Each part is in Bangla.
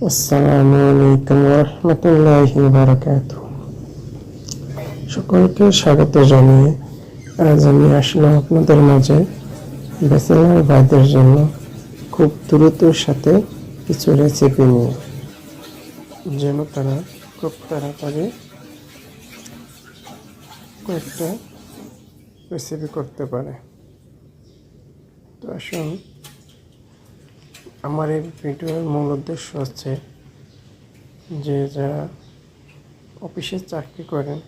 আসসালামু আলাইকুম ওয়া রাহমাতুল্লাহি ওয়া বারাকাতুহু। সকলকে স্বাগত জানিয়ে আজ আমি আসলাম আপনাদের মাঝে ব্যাচেলর ভাইদের জন্য খুব দ্রুতর সাথে কিছু রেসিপি নিয়ে, যেন তারা খুব তাড়াতাড়ি কয়েকটা রেসিপি করতে পারে। তো আসুন, আমার এই ভিডিওর মূল উদ্দেশ্য হচ্ছে যে যারা অফিসে চাকরি করেন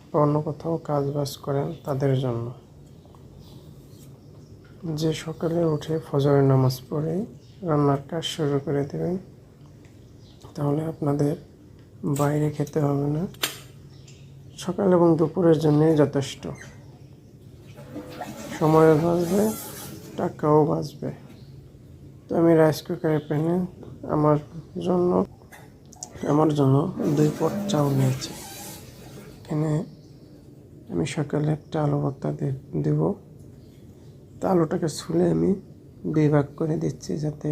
বা অন্য কোথাও কাজ বাজ করেন তাদের জন্য, যে সকালে উঠে ফজরের নামাজ পড়ে রান্নার কাজ শুরু করে দেবেন, তাহলে আপনাদের বাইরে খেতে হবে না, সকাল এবং দুপুরের জন্যই যথেষ্ট। সময়ও বাঁচবে, টাকাও বাঁচবে। তো আমি রাইস কুকারের প্যানে আমার জন্য 2 পট চাউল নিয়েছি। এখানে আমি সকালে একটা আলু ভর্তা দেব। তা আলুটাকে ছুলে আমি 2 ভাগ করে দিচ্ছি, যাতে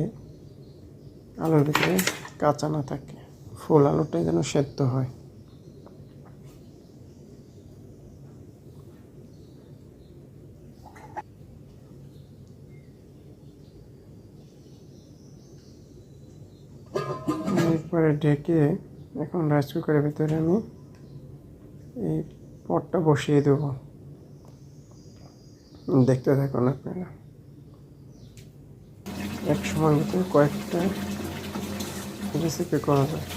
আলুর ভিতরে কাঁচা না থাকে, ফুল আলুটা যেন সেদ্ধ হয়। এরপরে ঢেকে এখন রাইস কুকারের ভিতরে আমি এই পটটা বসিয়ে দেবো। দেখতে থাকুন আপনারা। এক সময়ের ভিতরে কয়েকটা রেসিপি করা যায়।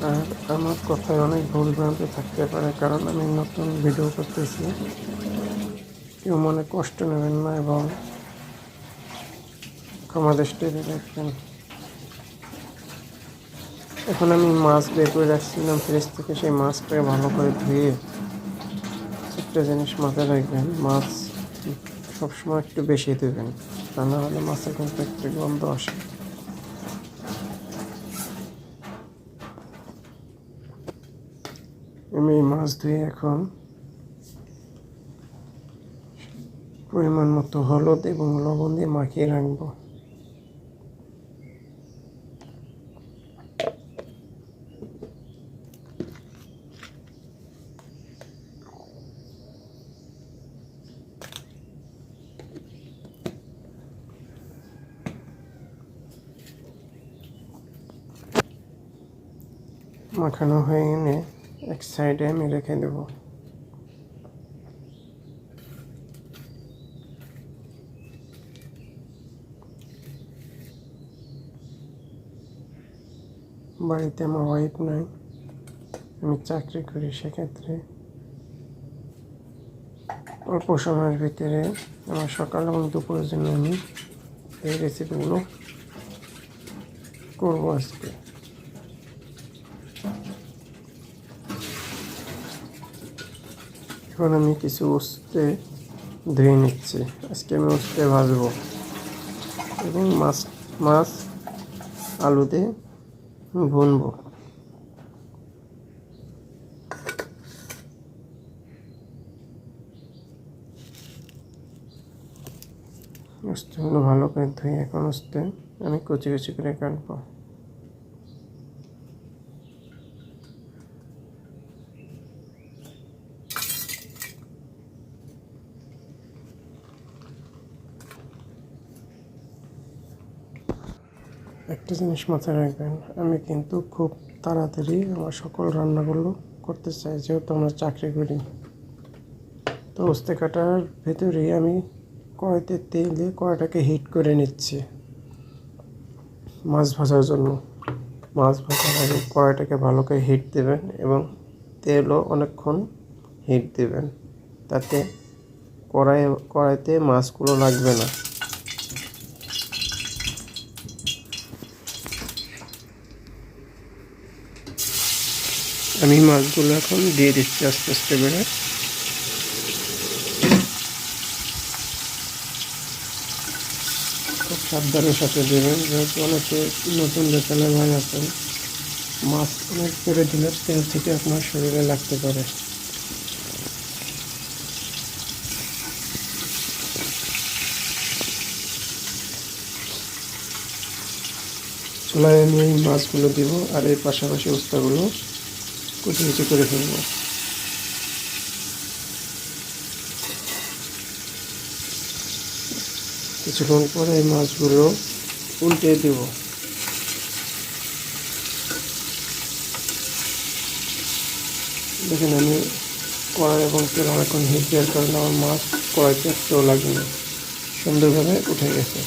আর আমার কথায় অনেক ভুল ভ্রান্তি থাকতে পারে, কারণ আমি নতুন ভিডিও করতেছি। কেউ মনে কষ্ট নেবেন না এবং ক্ষমা দৃষ্টিতে দেখবেন। এখন আমি মাছ বের করে রাখছিলাম ফ্রিজ থেকে, সেই মাছটাকে ভালো করে ধুয়ে, একটা জিনিস মাথায় রাখবেন, মাছ সবসময় একটু বেশি দেবেন, তা না হলে মাছের কিন্তু একটু গন্ধ আসে। আমি মাছ ধুয়ে এখন পরিমাণ মতো হলুদ এবং লবণ দিয়ে মাখিয়ে রাখবো। মাখানো হয়ে গেলে এক সাইডে আমি রেখে দেব। বাড়িতে আমার ওয়াইফ নাই, আমি চাকরি করি, সেক্ষেত্রে অল্প সময়ের ভিতরে আমার সকাল এবং দুপুরের জন্য আমি এই রেসিপিগুলো করবো আজকে। এখন আমি কিছু উস্তে ধুয়ে নিচ্ছি। আজকে আমি উস্তে ভাজবো এবং মাছ আলু দিয়ে ভুনবো। উস্তেগুলো ভালো করে ধুয়ে এখন উস্তে আমি কুচি কুচি করে কাটবো। একটা জিনিস মাথায় রাখবেন, আমি কিন্তু খুব তাড়াতাড়ি আমার সকল রান্নাগুলো করতে চাই, যেহেতু আমরা চাকরি করি। তো উস্তে কাটার ভেতরেই আমি কড়াইতে তেল দিয়ে কড়াইটাকে হিট করে নিচ্ছি মাছ ভাজার জন্য। মাছ ভাজার আগে কড়াইটাকে ভালো করে হিট দেবেন এবং তেলও অনেকক্ষণ হিট দেবেন, তাতে কড়াইতে মাছগুলো লাগবে না। আমি মাছগুলো এখন দিয়ে দিচ্ছি আস্তে আস্তে করে। খুব সাবধানের সাথে দেবেন, যেহেতু অনেকে নতুন বেচালে ভাই আছেন, মাছ অনেক করে দিলে তেল থেকে আপনার শরীরে লাগতে পারে। চুলায় আমি এই মাছগুলো দিব আর এর পাশাপাশি উস্তাগুলো কুচি কুচি করে ফেলবো। কিছুক্ষণ পরে এই মাছগুলো উল্টে দেব। দেখেন আমি কড়াই এবং তেল অনেকক্ষণ হিট দেওয়ার কারণে আমার মাছ কড়াইতে একটাও লাগেনি, সুন্দরভাবে উঠে গেছে।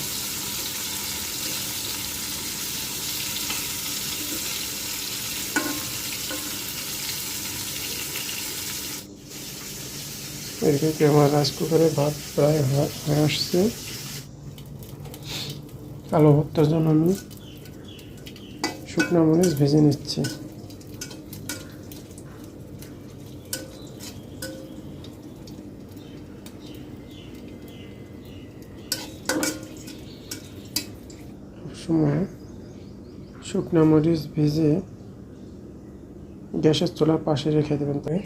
এদিকে আমার রাইস কুকারে ভাত প্রায় হয়ে আসছে। আলু ভর্তার জন্য আমি শুকনো মরিচ ভেজে নিচ্ছি। সময় শুকনো মরিচ ভেজে গ্যাসের চুলার পাশে রেখে দেবেন, তাই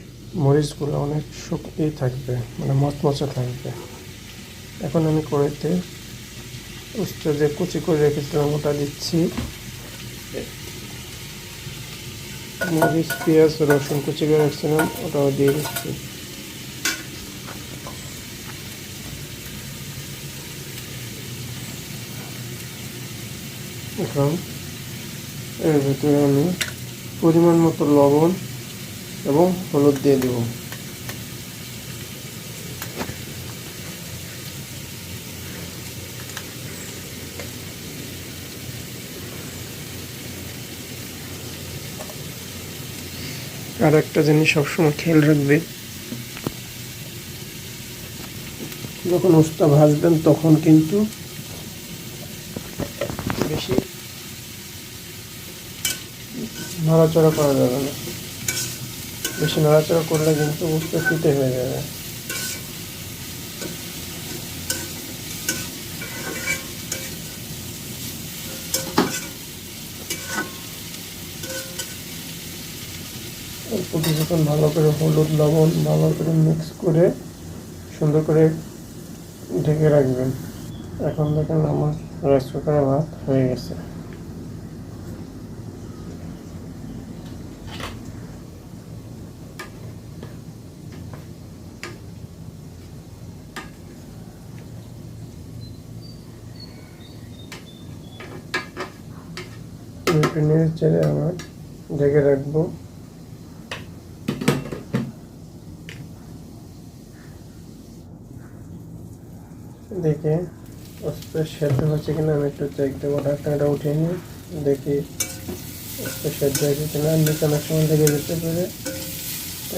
মরিচগুলো অনেক শুকিয়ে থাকবে, মানে মচমচে থাকবে। এখন আমি কড়াইতে উস্তা যে কুচি করে রেখেছিলাম ওটা দিচ্ছি। মরিচ, পেঁয়াজ, রসুন কুচি করে রাখছিলাম ওটাও দিয়ে দিচ্ছি। এখন এর ভিতরে আমি পরিমাণ মতো লবণ এবং হলুদ দিয়ে দেব। আর একটা জিনিস সবসময় খেয়াল রাখবে, যখন উস্তা ভাজবেন তখন কিন্তু বেশি নাড়াচাড়া করা যাবে না। বেশি নাড়াচাড়া করলে কিন্তু উস্তা তিতে হয়ে যাবে। অল্প কিছুক্ষণ ভালো করে হলুদ লবণ ভালো করে মিক্স করে সুন্দর করে ঢেকে রাখবেন। এখন দেখেন আমার রাইস কুকারে ভাত হয়ে গেছে। নেড়ে চেড়ে আবার ঢেকে রাখবো। দেখে উস্তা সেদ্ধ হচ্ছে কিনা আমি একটু চেক দেবো। ঢাকনাটা উঠিয়ে নিয়ে দেখি উস্তা সেদ্ধ হয়েছে কিনা। নিচে অনেক সময় লেগে যেতে পারে,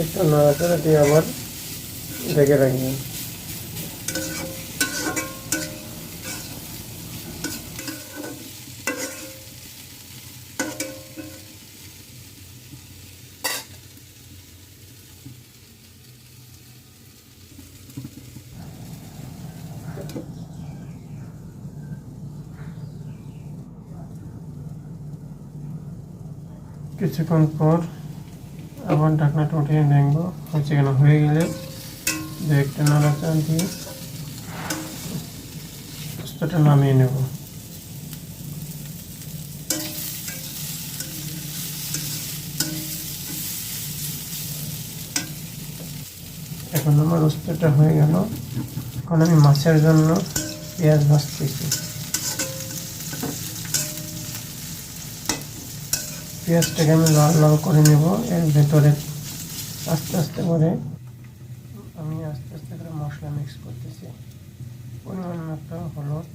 একটু নাড়াচাড়া দিয়ে আবার ঢেকে রাখবেন। কিছুক্ষণ পর আবার ঢাকনাটা উঠিয়ে দেখবো হচ্ছে কেন। হয়ে গেলে দু একটা নাড়াচাড়া দিয়ে উস্তাটা নামিয়ে নেব। এখন আমার উস্তাটা হয়ে গেল। এখন আমি মাছের জন্য পেঁয়াজ ভাজতেছি। পেঁয়াজটাকে আমি লাল লাল করে নেব। এর ভেতরে আস্তে আস্তে করে মশলা মিক্স করতেছি। পরিমাণ মতো হলুদ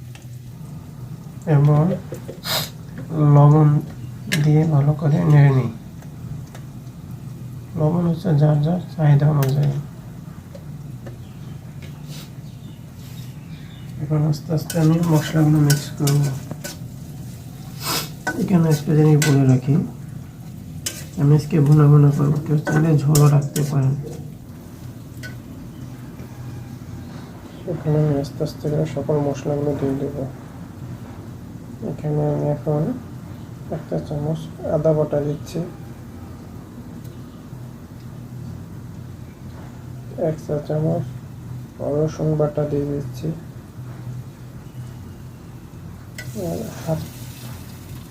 এবং লবণ দিয়ে ভালো করে নেড়ে নিই। লবণ হচ্ছে যার যার চাহিদা অনুযায়ী। এখন আস্তে আস্তে আমি মশলাগুলো মিক্স করব। এখানে একটা জিনিস বলে রাখি, আমি আজকে ভুনা ভুনা করবো, কেউ চাইলে ঝোলও রাখতে পারেন। এখানে আমি আস্তে আস্তে করে সকল মশলাগুলো দিয়ে দেব। এখানে আমি এখন একটা চামচ আদা বাটা দিচ্ছি, 1 চা চামচ রসুন বাটা দিয়ে দিচ্ছি, আর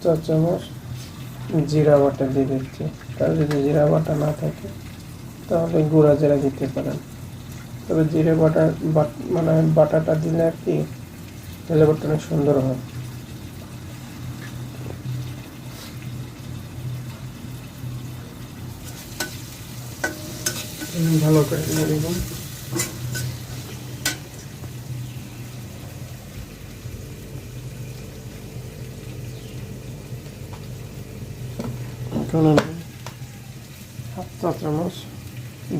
চা চামচ জিরা বাটা দিয়ে দিচ্ছি। কারণ যদি জিরা বাটা না থাকে তাহলে গুঁড়া জিরা দিতে পারেন। তবে জিরে মানে বাটাটা দিলে আর কি ফ্লেভারটা অনেক সুন্দর হয়। ভালো করে নিয়ে দেব। এখন আমি হাফ চা চামচ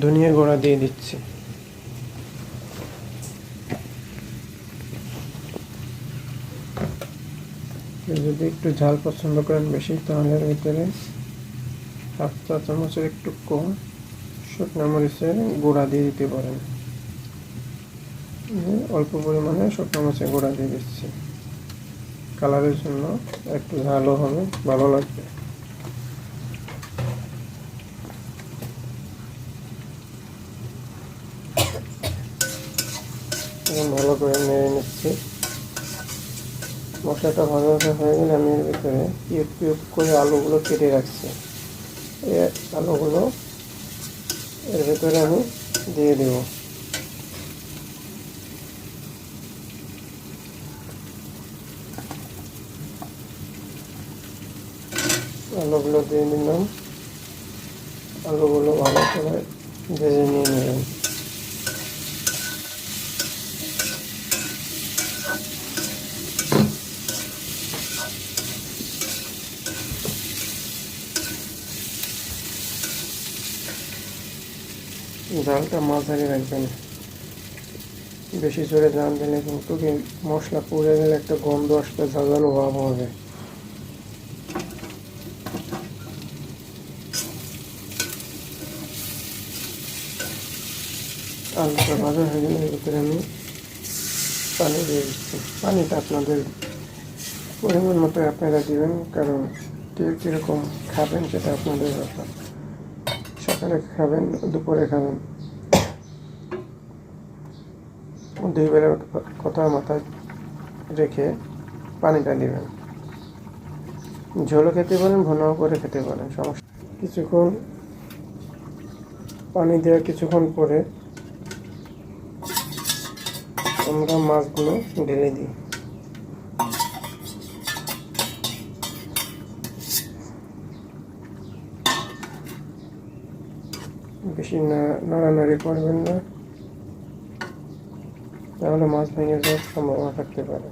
ধনিয়া গুঁড়া দিয়ে দিচ্ছি। যদি একটু ঝাল পছন্দ করেন বেশি তাহলে এর ভিতরে হাফ চা চামচের একটু কম শুকনো মরিচের গুঁড়া দিয়ে দিতে পারেন। অল্প পরিমাণে শুকনো মরিচের গুঁড়া দিয়ে দিচ্ছি, কালারের জন্য একটু ঝালও হবে, ভালো লাগবে। ভালো করে নেড়ে নিচ্ছি। মশলাটা ভালোভাবে হয়ে গেলে আমি এর ভিতরে কিউব কিউব করে আলুগুলো কেটে রাখছি। এই আলুগুলো এর ভিতরে আমি দিয়ে দেব। আলুগুলো দিয়ে দিলাম। আলুগুলো ভালো করে ভেজে নিয়ে নেবেন। জালটা মাঝারি রাখবেন, বেশি জোরে জাল দিলে কিন্তু মশলা পুড়ে গেলে একটা গন্ধ আসবে, ঝাঁঝালো ভাব হবে। আলুটা ভাজা হয়ে গেলে এর ভিতরে আমি পানি দিয়ে দিচ্ছি। পানিটা আপনাদের পরিমাণ মতো আপনারা দিবেন, কারণ কীরকম খাবেন সেটা আপনাদের ব্যাপার। সকালে খাবেন, দুপুরে খাবেন, দুই বেলার কথা মাথায় রেখে পানিটা দিবেন। ঝোলও খেতে পারেন, ভুনাও করে খেতে পারেন, সমস্যা। কিছুক্ষণ পানি দেওয়ার কিছুক্ষণ পরে আমরা মাছগুলো ঢেলে দিই। বেশি নাড়ানাড়ি করবেন না, তাহলে মাছ ভেঙে যাওয়ার সম্ভাবনা থাকতে পারে।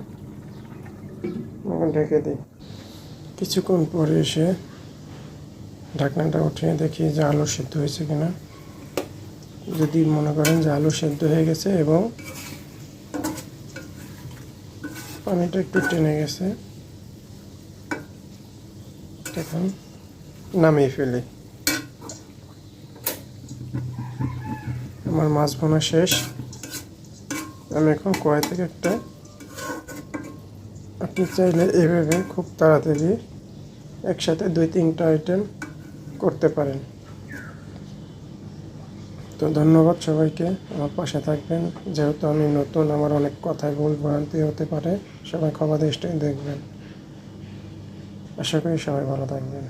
এখন ঢেকে দিই। কিছুক্ষণ পরে এসে ঢাকনাটা উঠিয়ে দেখি যে আলু সিদ্ধ হয়েছে কিনা। যদি মনে করেন যে আলু সিদ্ধ হয়ে গেছে এবং পানিটা একটু টেনে গেছে, এখন নামিয়ে ফেলি। আমার মাছ ভুনা শেষ। আমি এখন কড়াই থেকে একটা, আপনি চাইলে এইভাবে খুব তাড়াতাড়ি একসাথে 2-3টা আইটেম করতে পারেন। তো ধন্যবাদ সবাইকে, আমার পাশে থাকবেন। যেহেতু আমি নতুন, আমার অনেক কথায় ভুল ভ্রান্তি হতে পারে, সবাই ক্ষমা দৃষ্টিতে দেখবেন। আশা করি সবাই ভালো থাকবেন।